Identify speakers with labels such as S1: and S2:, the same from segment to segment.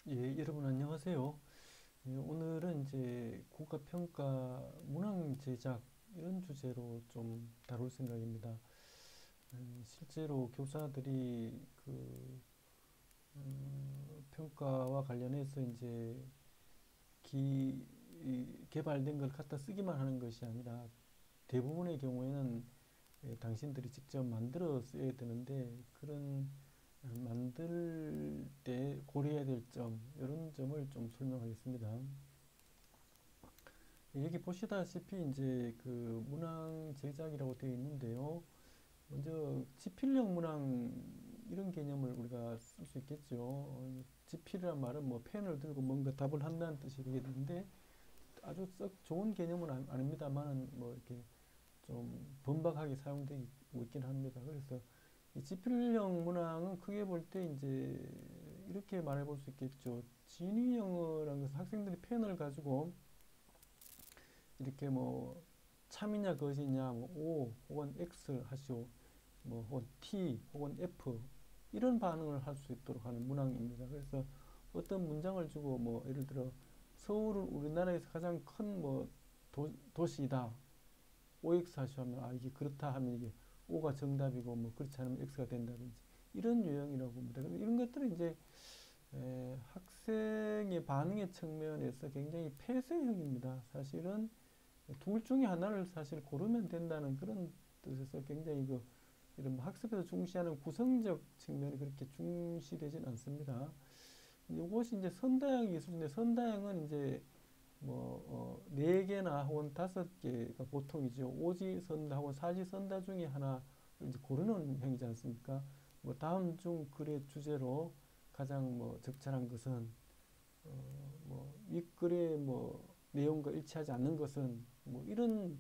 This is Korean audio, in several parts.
S1: 예, 여러분 안녕하세요. 예, 오늘은 이제 국가평가 문항 제작 이런 주제로 좀 다룰 생각입니다. 실제로 교사들이 평가와 관련해서 이제 개발된 걸 갖다 쓰기만 하는 것이 아니라 대부분의 경우에는 당신들이 직접 만들어 써야 되는데 그런 만들 때 고려해야 될 점, 이런 점을 좀 설명하겠습니다. 여기 보시다시피 이제 그 문항 제작이라고 되어 있는데요. 먼저 지필형 문항 이런 개념을 우리가 쓸 수 있겠죠. 지필이란 말은 뭐 펜을 들고 뭔가 답을 한다는 뜻이 되겠는데 아주 썩 좋은 개념은 아닙니다만은 뭐 이렇게 좀 번박하게 사용되고 있긴 합니다. 그래서 이 지필형 문항은 크게 볼 때 이제 이렇게 말해 볼 수 있겠죠. 진위형어라는 것은 학생들이 펜을 가지고 이렇게 뭐 참이냐 거짓이냐 뭐 O 혹은 X 하시오 뭐 혹은 T 혹은 F 이런 반응을 할 수 있도록 하는 문항입니다. 그래서 어떤 문장을 주고 뭐 예를 들어 서울은 우리나라에서 가장 큰 뭐 도시이다. OX 하시오 하면 아 이게 그렇다 하면 이게 O가 정답이고 뭐 그렇지 않으면 X가 된다든지 이런 유형이라고 봅니다. 이런 것들은 이제 학생의 반응의 측면에서 굉장히 폐쇄형입니다. 사실은 둘 중에 하나를 사실 고르면 된다는 그런 뜻에서 굉장히 이런 뭐 학습에서 중시하는 구성적 측면이 그렇게 중시되진 않습니다. 이것이 이제 선다형 기술인데 선다형은 이제 뭐, 네 개나 혹은 다섯 개가 보통이죠. 오지선다 혹은 사지선다 중에 하나를 이제 고르는 형이지 않습니까? 뭐 다음 중 글의 주제로 가장 뭐 적절한 것은 뭐 윗글의 뭐 내용과 일치하지 않는 것은 뭐 이런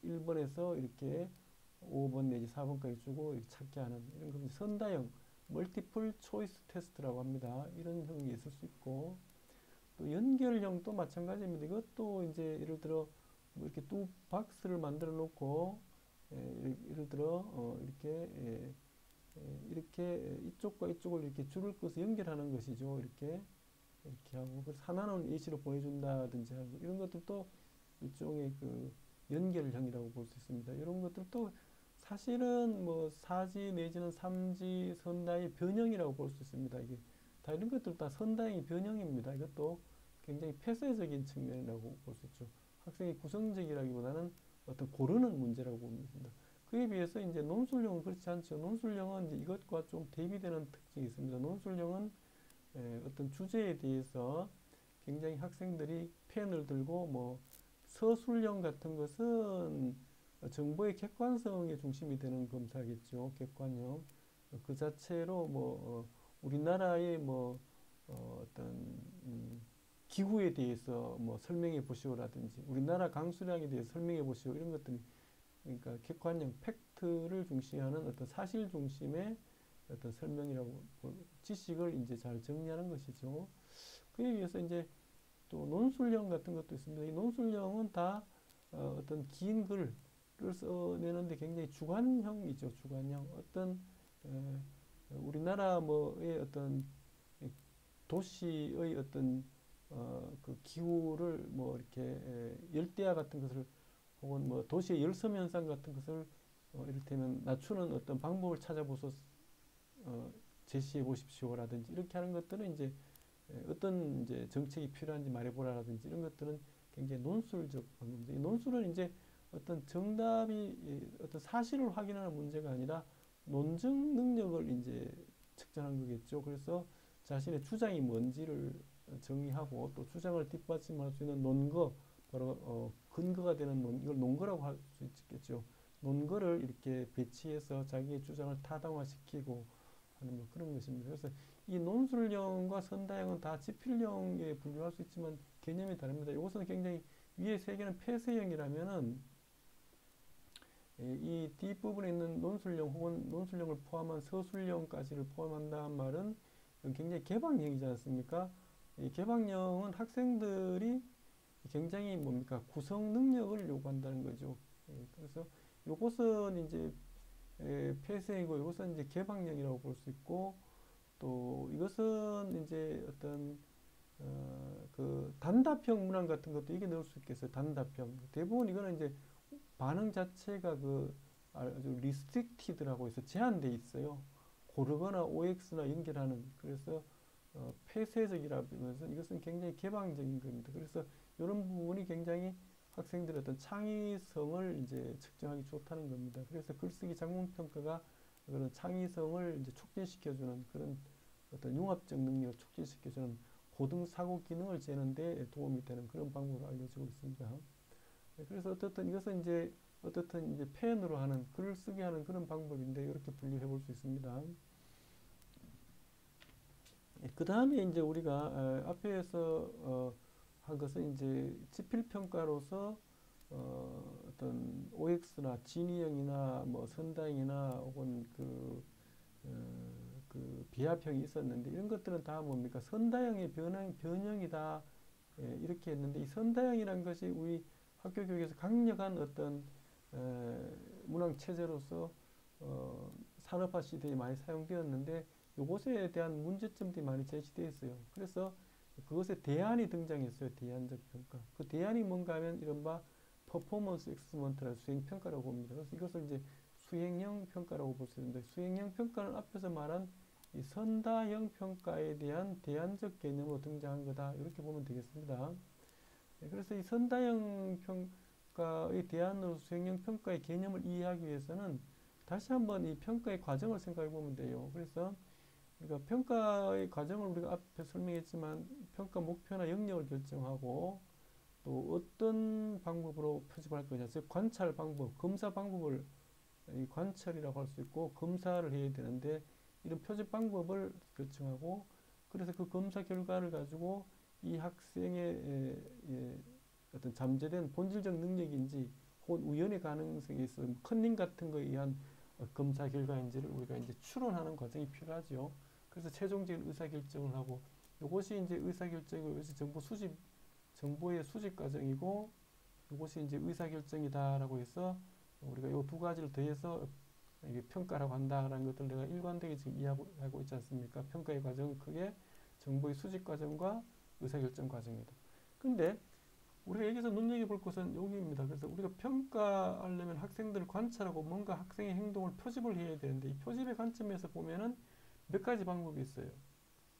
S1: 1번에서 이렇게 5번 내지 4번까지 주고 이렇게 찾게 하는 이런 걸 선다형 멀티플 초이스 테스트라고 합니다. 이런 형이 있을 수 있고 또 연결형도 마찬가지입니다. 이것도 이제 예를 들어 뭐 이렇게 두 박스를 만들어 놓고 예를 들어 이렇게 이쪽과 이쪽을 이렇게 줄을 꺼서 연결하는 것이죠. 이렇게 하고 그래서 하나는 예시로 보여준다든지 하고 이런 것들도 일종의 그 연결형이라고 볼 수 있습니다. 이런 것들도 사실은 뭐 사지 내지는 삼지 선다의 변형이라고 볼 수 있습니다. 이게 다 이런 것들 다 선다의 변형입니다. 이것도 굉장히 폐쇄적인 측면이라고 볼 수 있죠. 학생이 구성적이라기보다는 어떤 고르는 문제라고 봅니다. 그에 비해서 이제 논술형은 그렇지 않죠. 논술형은 이제 이것과 좀 대비되는 특징이 있습니다. 논술형은 어떤 주제에 대해서 굉장히 학생들이 펜을 들고 뭐 서술형 같은 것은 정보의 객관성에 중심이 되는 검사겠죠. 객관형. 그 자체로 뭐 우리나라의 뭐 어떤 기후에 대해서 뭐 설명해 보시오라든지 우리나라 강수량에 대해서 설명해 보시오 이런 것들이 그러니까 객관형 팩트를 중시하는 어떤 사실 중심의 어떤 설명이라고 지식을 이제 잘 정리하는 것이죠. 그에 의해서 이제 또 논술형 같은 것도 있습니다. 이 논술형은 다 어떤 긴 글을 써내는데 굉장히 주관형이죠. 주관형. 어떤 우리나라 뭐의 어떤 도시의 어떤 그 기후를 뭐 이렇게 열대야 같은 것을 혹은 뭐 도시의 열섬 현상 같은 것을 이를테면 낮추는 어떤 방법을 찾아보소 어, 제시해 보십시오라든지 이렇게 하는 것들은 이제 어떤 이제 정책이 필요한지 말해보라라든지 이런 것들은 굉장히 논술적 방법입니다. 이 논술은 이제 어떤 정답이 어떤 사실을 확인하는 문제가 아니라 논증 능력을 이제 측정한 거겠죠. 그래서 자신의 주장이 뭔지를 정의하고 또 주장을 뒷받침할 수 있는 논거, 바로 근거가 되는 이걸 논거라고 할 수 있겠죠. 논거를 이렇게 배치해서 자기의 주장을 타당화시키고 하는 뭐 그런 것입니다. 그래서 이 논술형과 선다형은 다 지필형에 분류할 수 있지만 개념이 다릅니다. 이것은 굉장히 위에 세 개는 폐쇄형이라면은 이 뒷부분에 있는 논술형 혹은 논술형을 포함한 서술형까지를 포함한다는 말은 굉장히 개방형이지 않습니까? 이 개방형은 학생들이 굉장히 뭡니까 구성 능력을 요구한다는 거죠. 그래서 이것은 이제 폐쇄이고 이것은 이제 개방형이라고 볼 수 있고 또 이것은 이제 어떤 그 단답형 문항 같은 것도 이게 넣을 수 있겠어요. 단답형. 대부분 이거는 이제 반응 자체가 그 아주 리스트릭티드라고 해서 제한돼 있어요. 고르거나 OX나 연결하는. 그래서 폐쇄적이라면서 이것은 굉장히 개방적인 겁니다. 그래서 이런 부분이 굉장히 학생들의 어떤 창의성을 이제 측정하기 좋다는 겁니다. 그래서 글쓰기 작문 평가가 그런 창의성을 이제 촉진시켜주는 그런 어떤 융합적 능력을 촉진시켜주는 고등 사고 기능을 재는 데 도움이 되는 그런 방법으로 알려지고 있습니다. 그래서 어떻든 이것은 이제 어떻든 이제 펜으로 하는 글을 쓰게 하는 그런 방법인데 이렇게 분류해 볼 수 있습니다. 그 다음에 이제 우리가 앞에서 한 것은 이제 지필평가로서 어떤 OX나 진위형이나 뭐 선다형이나 혹은 그 비합형이 있었는데 이런 것들은 다 뭡니까? 선다형의 변형이다. 예, 이렇게 했는데 이 선다형이란 것이 우리 학교 교육에서 강력한 어떤 문항 체제로서 산업화 시대에 많이 사용되었는데 이것에 대한 문제점들이 많이 제시되어 있어요. 그래서 그것에 대안이 등장했어요. 대안적 평가. 그 대안이 뭔가 하면 이른바 퍼포먼스 엑스먼트라는 수행평가라고 봅니다. 그래서 이것을 이제 수행형 평가라고 볼 수 있는데 수행형 평가는 앞에서 말한 이 선다형 평가에 대한 대안적 개념으로 등장한 거다. 이렇게 보면 되겠습니다. 그래서 이 선다형 평가의 대안으로 수행형 평가의 개념을 이해하기 위해서는 다시 한번 이 평가의 과정을 생각해 보면 돼요. 그래서 그러니까 평가의 과정을 우리가 앞에 설명했지만 평가 목표나 영역을 결정하고 또 어떤 방법으로 표집할 거냐, 즉 관찰 방법, 검사 방법을 이 관찰이라고 할 수 있고 검사를 해야 되는데 이런 표집 방법을 결정하고 그래서 그 검사 결과를 가지고 이 학생의 어떤 잠재된 본질적 능력인지 혹은 우연의 가능성이 있어 컨닝 같은 거에 의한 검사 결과인지를 우리가 이제 추론하는 과정이 필요하죠. 그래서 최종적인 의사결정을 하고 이것이 이제 의사결정이고 이것이 정보의 수집 과정이고 이것이 이제 의사결정이다라고 해서 우리가 이 두 가지를 더해서 이게 평가라고 한다라는 것들 내가 일관되게 지금 이해하고 있지 않습니까? 평가의 과정은 크게 정보의 수집 과정과 의사결정 과정이다. 근데 우리가 여기서 눈여겨볼 것은 여기입니다. 그래서 우리가 평가하려면 학생들을 관찰하고 뭔가 학생의 행동을 표집을 해야 되는데 이 표집의 관점에서 보면은 몇 가지 방법이 있어요.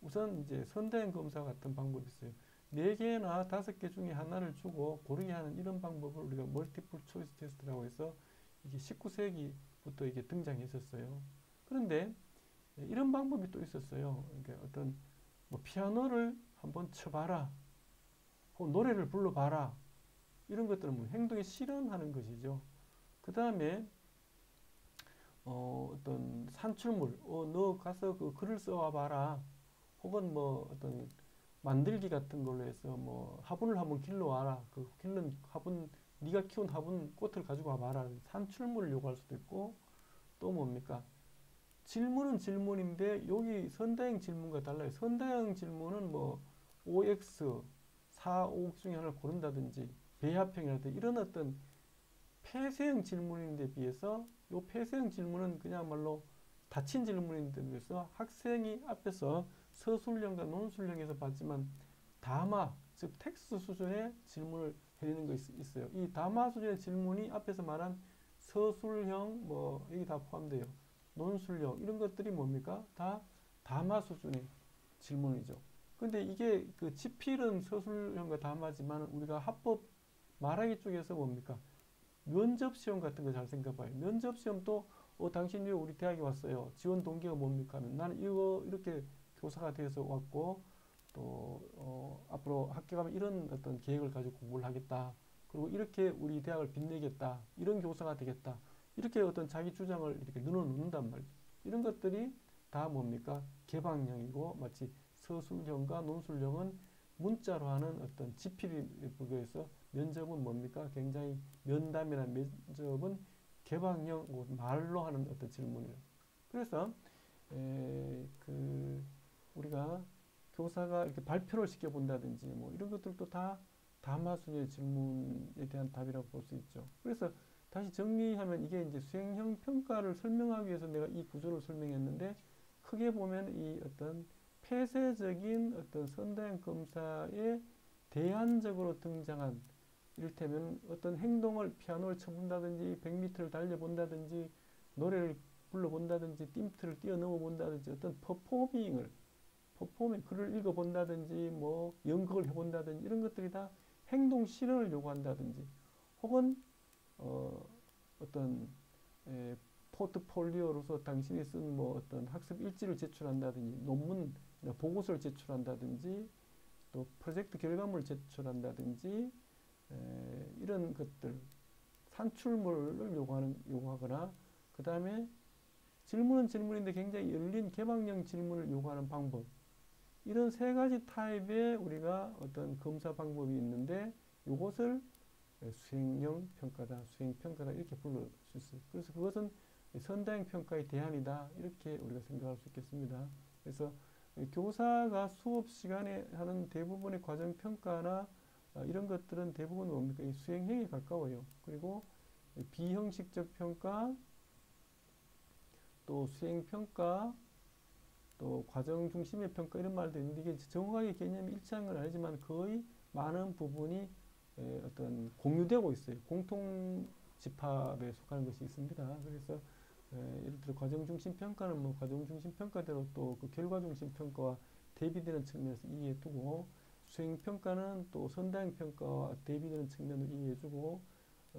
S1: 우선 이제 선대형 검사 같은 방법이 있어요. 4개나 5개 중에 하나를 주고 고르게 하는 이런 방법을 우리가 멀티플 초이스 테스트라고 해서 이게 19세기부터 이게 등장했었어요. 그런데 이런 방법이 또 있었어요. 그러니까 어떤 뭐 피아노를 한번 쳐봐라. 혹은 노래를 불러봐라. 이런 것들은 뭐 행동에 실현하는 것이죠. 그 다음에 어떤 산출물, 너 가서 그 글을 써와봐라. 혹은 뭐 어떤 만들기 같은 걸로 해서 뭐 화분을 한번 길러와라. 그 길른 화분, 네가 키운 화분 꽃을 가지고 와봐라. 산출물을 요구할 수도 있고 또 뭡니까? 질문은 질문인데 여기 선다형 질문과 달라요. 선다형 질문은 뭐 OX, 4, 5 중에 하나를 고른다든지 배합형이라든지 이런 어떤 폐쇄형 질문인데 비해서 이 폐쇄형 질문은 그냥말로 닫힌 질문인데 비해서 학생이 앞에서 서술형과 논술형에서 봤지만 담화, 즉 텍스트 수준의 질문을 해내는 것이 있어요. 이 담화 수준의 질문이 앞에서 말한 서술형 뭐 여기 다 포함돼요. 논술형 이런 것들이 뭡니까? 다 담화 수준의 질문이죠. 근데 이게 그 지필은 서술형과 담화지만 우리가 합법 말하기 쪽에서 뭡니까? 면접 시험 같은 거 잘 생각해봐요. 면접 시험도 당신 왜 우리 대학에 왔어요? 지원 동기가 뭡니까? 하면 나는 이렇게 교사가 돼서 왔고 또 앞으로 학교 가면 이런 어떤 계획을 가지고 공부를 하겠다. 그리고 이렇게 우리 대학을 빛내겠다. 이런 교사가 되겠다. 이렇게 어떤 자기 주장을 이렇게 늘어놓는단 말이죠. 이런 것들이 다 뭡니까? 개방형이고 마치 서술형과 논술형은 문자로 하는 어떤 지필에 비교해서 면접은 뭡니까? 굉장히 면담이나 면접은 개방형 말로 하는 어떤 질문이에요. 그래서 우리가 교사가 이렇게 발표를 시켜본다든지 뭐 이런 것들도 다 담화순의 질문에 대한 답이라고 볼 수 있죠. 그래서 다시 정리하면 이게 이제 수행형 평가를 설명하기 위해서 내가 이 구조를 설명했는데 크게 보면 이 어떤 폐쇄적인 어떤 선다형 검사에 대안적으로 등장한, 이를테면 어떤 행동을, 피아노를 쳐본다든지 100m를 달려본다든지 노래를 불러본다든지 띵트를 뛰어넘어 본다든지 어떤 글을 읽어본다든지 뭐 연극을 해본다든지 이런 것들이 다 행동 실현을 요구한다든지, 혹은 어떤 포트폴리오로서 당신이 쓴 뭐 어떤 학습 일지를 제출한다든지 논문 보고서를 제출한다든지 또 프로젝트 결과물을 제출한다든지 이런 것들, 산출물을 요구하거나, 그 다음에 질문은 질문인데 굉장히 열린 개방형 질문을 요구하는 방법, 이런 세 가지 타입의 우리가 어떤 검사 방법이 있는데, 이것을 수행형 평가다, 수행평가다 이렇게 불러 수 있어요. 그래서 그것은 선다형 평가의 대안이다, 이렇게 우리가 생각할 수 있겠습니다. 그래서 교사가 수업 시간에 하는 대부분의 과정 평가나 이런 것들은 대부분 뭡니까? 이 수행형에 가까워요. 그리고 비형식적 평가, 또 수행평가, 또 과정 중심의 평가, 이런 말도 있는데 이게 정확하게 개념이 일치한 건 아니지만 거의 많은 부분이 어떤 공유되고 있어요. 공통 집합에 속하는 것이 있습니다. 그래서 예를 들어 과정 중심 평가는 뭐 과정 중심 평가대로 또 그 결과 중심 평가와 대비되는 측면에서 이해해 두고, 수행 평가는 또 선다형 평가와 대비되는 측면을 이해해 주고,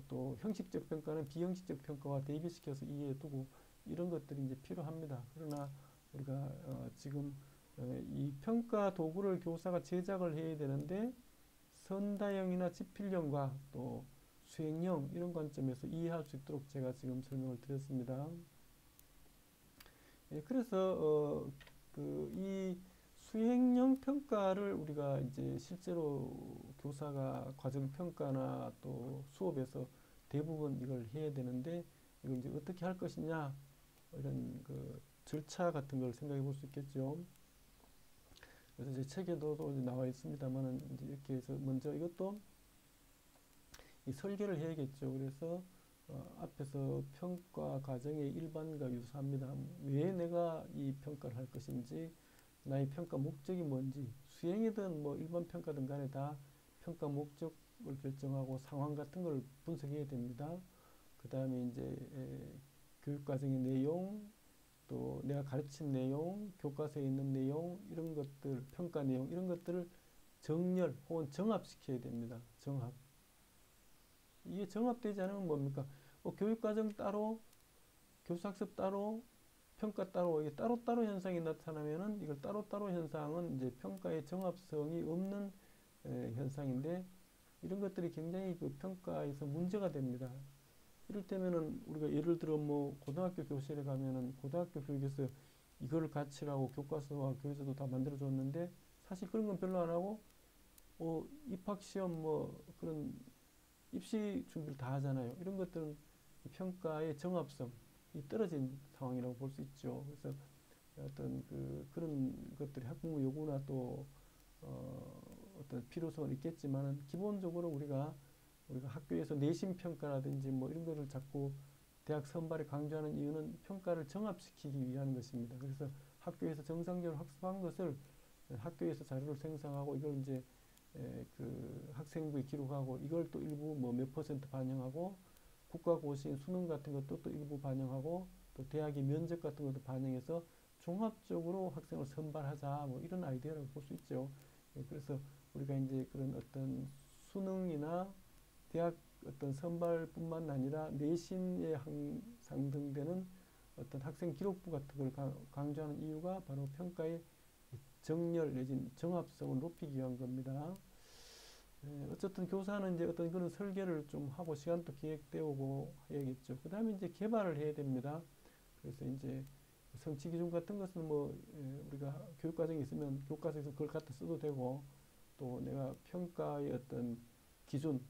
S1: 또 형식적 평가는 비형식적 평가와 대비시켜서 이해해 두고, 이런 것들이 이제 필요합니다. 그러나 우리가 지금 이 평가 도구를 교사가 제작을 해야 되는데, 선다형이나 지필형과 또 수행형 이런 관점에서 이해할 수 있도록 제가 지금 설명을 드렸습니다. 그래서 이 수행형 평가를 우리가 이제 실제로 교사가 과정 평가나 또 수업에서 대부분 이걸 해야 되는데, 이걸 이제 어떻게 할 것이냐, 이런 그 절차 같은 걸 생각해 볼 수 있겠죠. 그래서 제 책에도 또 나와 있습니다만은, 이제 이렇게 해서 먼저 이것도 이 설계를 해야겠죠. 그래서 앞에서 평가 과정의 일반과 유사합니다. 왜 내가 이 평가를 할 것인지, 나의 평가 목적이 뭔지, 수행이든 뭐 일반 평가든 간에 다 평가 목적을 결정하고 상황 같은 걸 분석해야 됩니다. 그 다음에 이제 교육 과정의 내용, 또 내가 가르친 내용, 교과서에 있는 내용, 이런 것들, 평가 내용, 이런 것들을 정렬 혹은 정합시켜야 됩니다. 정합. 이게 정합되지 않으면 뭡니까? 교육과정 따로, 교수학습 따로, 평가 따로, 이게 따로따로 현상이 나타나면은, 이걸 따로따로 현상은 이제 평가의 정합성이 없는 현상인데, 이런 것들이 굉장히 그 평가에서 문제가 됩니다. 이를테면은 우리가 예를 들어 뭐 고등학교 교실에 가면은 고등학교 교육에서 이거를 가치라고 교과서와 교재도 다 만들어 줬는데, 사실 그런 건 별로 안 하고 입학시험 뭐 그런 입시 준비를 다 하잖아요. 이런 것들은 평가의 정합성이 떨어진 상황이라고 볼 수 있죠. 그래서 어떤 그런 것들이 학부모 요구나 또 어떤 필요성은 있겠지만은, 기본적으로 우리가 학교에서 내신 평가라든지 뭐 이런 거를 자꾸 대학 선발에 강조하는 이유는 평가를 정합시키기 위한 것입니다. 그래서 학교에서 정상적으로 학습한 것을 학교에서 자료를 생성하고, 이걸 이제 그 학생부에 기록하고, 이걸 또 일부 뭐 몇 % 반영하고, 국가고시인 수능 같은 것도 또 일부 반영하고, 또 대학의 면접 같은 것도 반영해서 종합적으로 학생을 선발하자, 뭐 이런 아이디어라고 볼 수 있죠. 그래서 우리가 이제 그런 어떤 수능이나 대학 어떤 선발뿐만 아니라 내신에 상등되는 어떤 학생 기록부 같은 걸 강조하는 이유가 바로 평가의 정렬 내지는 정합성을 높이기 위한 겁니다. 어쨌든 교사는 이제 어떤 그런 설계를 좀 하고 시간도 기획되고 해야겠죠. 그 다음에 이제 개발을 해야 됩니다. 그래서 이제 성취 기준 같은 것은 뭐 우리가 교육 과정에 있으면 교과서에서 그걸 갖다 써도 되고, 또 내가 평가의 어떤 기준,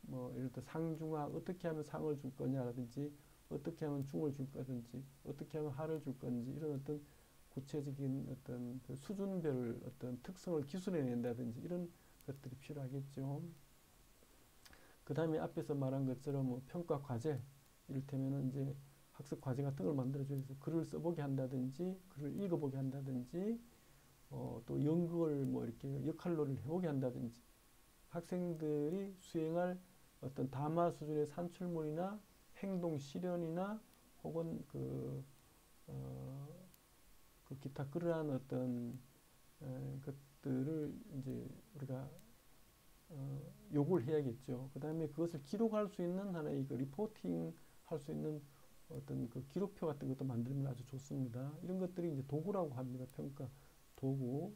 S1: 뭐 예를 들어 상중하 어떻게 하면 상을 줄 거냐라든지, 어떻게 하면 중을 줄 거든지, 어떻게 하면 하를 줄 건지, 이런 어떤 구체적인 어떤 그 수준별 어떤 특성을 기술해낸다든지, 이런 것들이 필요하겠죠. 그 다음에 앞에서 말한 것처럼 뭐 평가 과제, 이를테면은 이제 학습 과제 같은 걸 만들어줘서 글을 써보게 한다든지, 글을 읽어보게 한다든지, 또 연극을 뭐 이렇게 역할놀이를 해보게 한다든지, 학생들이 수행할 어떤 담화 수준의 산출물이나 행동 실현이나 혹은 그 기타 그러한 어떤 것들을 이제 우리가 요구를 해야겠죠. 그 다음에 그것을 기록할 수 있는 하나의 그 리포팅 할 수 있는 어떤 그 기록표 같은 것도 만들면 아주 좋습니다. 이런 것들이 이제 도구라고 합니다. 평가 도구.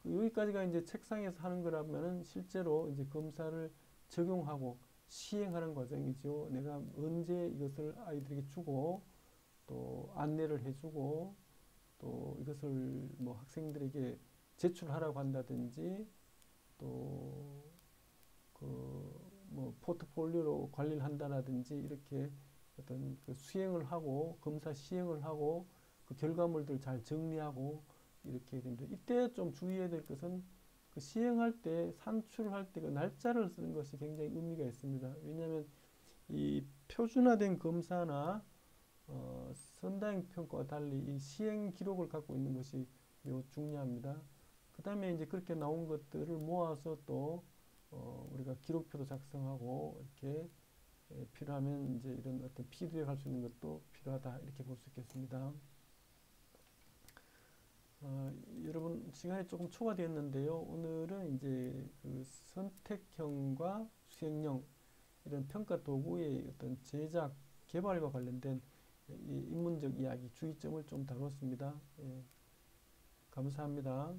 S1: 여기까지가 이제 책상에서 하는 거라면은 실제로 이제 검사를 적용하고 시행하는 과정이죠. 내가 언제 이것을 아이들에게 주고 또 안내를 해주고 또 이것을 뭐 학생들에게 제출하라고 한다든지 또 그 뭐 포트폴리오로 관리를 한다라든지 이렇게 어떤 그 수행을 하고 검사 시행을 하고 그 결과물들 잘 정리하고 이렇게 됩니다. 이때 좀 주의해야 될 것은 그 시행할 때 산출할 때 그 날짜를 쓰는 것이 굉장히 의미가 있습니다. 왜냐하면 이 표준화된 검사나 선다형 평가와 달리 이 시행 기록을 갖고 있는 것이 매우 중요합니다. 그 다음에 이제 그렇게 나온 것들을 모아서 또 우리가 기록표도 작성하고 이렇게 필요하면 이제 이런 어떤 피드백 할 수 있는 것도 필요하다 이렇게 볼 수 있겠습니다. 여러분 시간이 조금 초과되었는데요. 오늘은 이제 그 선택형과 수행형 이런 평가 도구의 어떤 제작 개발과 관련된 이 인문적 이야기 주의점을 좀 다뤘습니다. 예, 감사합니다.